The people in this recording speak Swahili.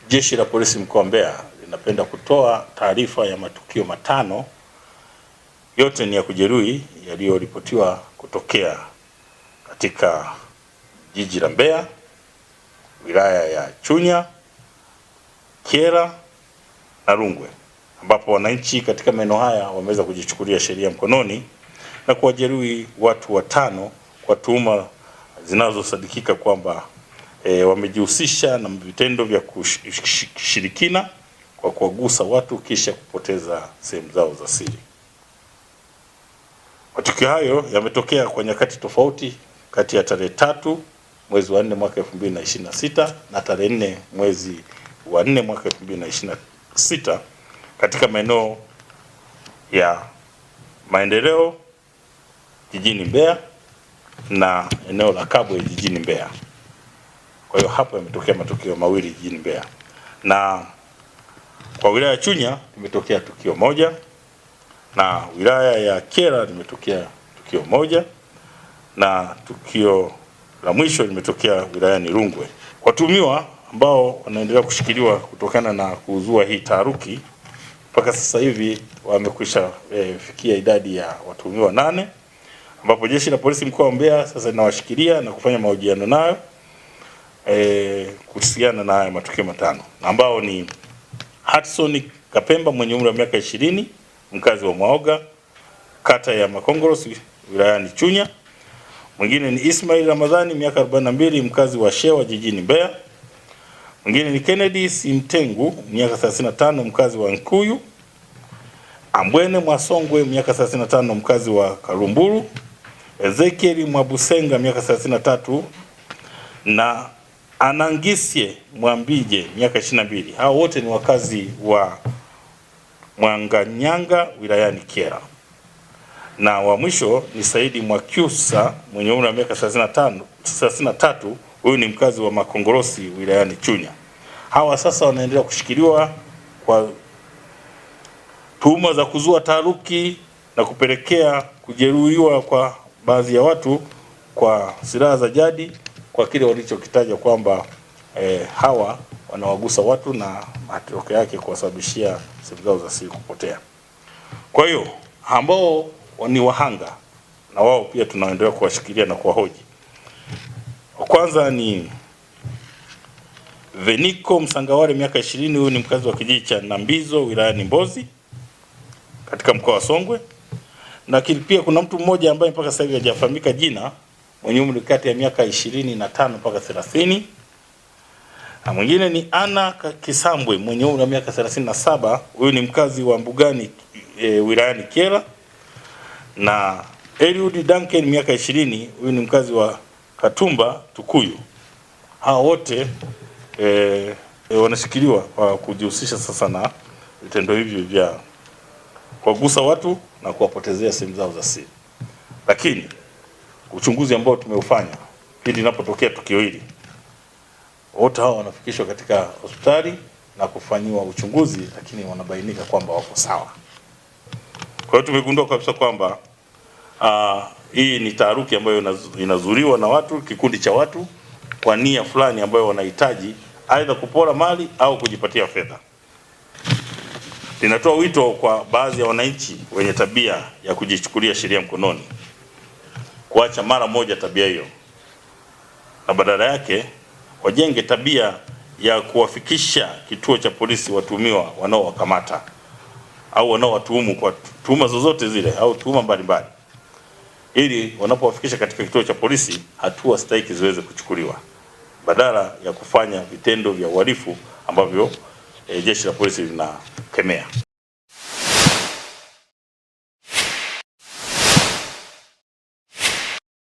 Jeshi la Polisi mkoa wa Mbeya linapenda kutoa taarifa ya matukio matano, yote ni ya kujeruhi yaliyoripotiwa kutokea katika jiji la Mbeya, wilaya ya Chunya, Kyela na Rungwe, ambapo wananchi katika maeneo haya wameweza kujichukulia sheria mkononi na kuwajeruhi watu watano kwa tuhuma zinazosadikika kwamba wamejihusisha na vitendo vya kushirikina kwa kuwagusa watu kisha kupoteza sehemu zao za siri. Matukio hayo yametokea kwa nyakati tofauti kati ya tarehe 3 mwezi wa 4 mwaka 2026 na tarehe 4 mwezi wa 4 mwaka 2026 katika maeneo ya Maendeleo jijini Mbeya na eneo la Kabwe jijini Mbeya. Kwa hiyo hapo yametokea matukio mawili jijini Mbeya, na kwa wilaya ya Chunya limetokea tukio moja na wilaya ya Kyela limetokea tukio moja na tukio la mwisho limetokea wilayani Rungwe. Watuhumiwa ambao wanaendelea kushikiliwa kutokana na kuzua hii taharuki, mpaka sasa hivi wamekwisha fikia idadi ya watuhumiwa 8, ambapo Jeshi la Polisi mkoa wa Mbeya sasa linawashikilia na kufanya mahojiano nayo kuhusiana na haya matukio matano, ambao ni Hudson Kapemba mwenye umri wa miaka 20, mkazi wa Mwaoga, kata ya Makongorosi, wilayani Chunya. Mwingine ni Ismail Ramadhani miaka 42, mkazi wa Shewa jijini Mbeya. Mwingine ni Kennedy Simtengu miaka 35, mkazi wa Nkuyu. Ambwene Mwasongwe miaka 35, mkazi wa Karumburu. Ezekiel Mwabusenga miaka 33 na Anangisye Mwambije miaka 22. Hao wote ni wakazi wa Mwanganyanga wilayani Kyela. Na wa mwisho ni Saidi Mwakyusa mwenye umri wa miaka 33, huyu ni mkazi wa Makongorosi wilayani Chunya. Hawa sasa wanaendelea kushikiliwa kwa tuhuma za kuzua taharuki na kupelekea kujeruhiwa kwa baadhi ya watu kwa silaha za jadi, kwa kile walichokitaja kwamba hawa wanawagusa watu na matokeo yake kuwasababishia sehemu zao za siri kupotea. Kwa hiyo ambao ni wahanga na wao pia tunaendelea kuwashikilia na kuwahoji. Kwanza ni Veniko Msangawale miaka 20, huyu ni mkazi wa kijiji cha Nambizo wilayani Mbozi katika mkoa wa Songwe. Na pia kuna mtu mmoja ambaye mpaka sasa hivi hajafahamika jina, mwenye umri kati ya miaka 25 mpaka 30. Na mwingine ni Ana Kisambwe mwenye umri wa miaka 37, huyu ni mkazi wa Mbugani wilayani Kyela. Na Eliud Duncan miaka 20, huyu ni mkazi wa Katumba Tukuyu. Hao wote wanashikiliwa kwa kujihusisha sasa na vitendo hivyo vya kuwagusa watu na kuwapotezea sehemu zao za siri. Lakini uchunguzi ambao tumeufanya pindi linapotokea tukio hili, wote hao wanafikishwa katika hospitali na kufanyiwa uchunguzi, lakini wanabainika kwamba wako sawa. Kwa hiyo tumegundua kabisa kwamba hii ni taharuki ambayo inazuriwa na watu, kikundi cha watu kwa nia fulani ambayo wanahitaji aidha kupora mali au kujipatia fedha. Linatoa wito kwa baadhi ya wananchi wenye tabia ya kujichukulia sheria mkononi kuacha mara moja tabia hiyo, na badala yake wajenge tabia ya kuwafikisha kituo cha polisi watuhumiwa wanaowakamata au wanaowatuhumu kwa tuhuma zozote zile au tuhuma mbalimbali, ili wanapowafikisha katika kituo cha polisi hatua stahiki ziweze kuchukuliwa badala ya kufanya vitendo vya uhalifu ambavyo Jeshi la Polisi linakemea.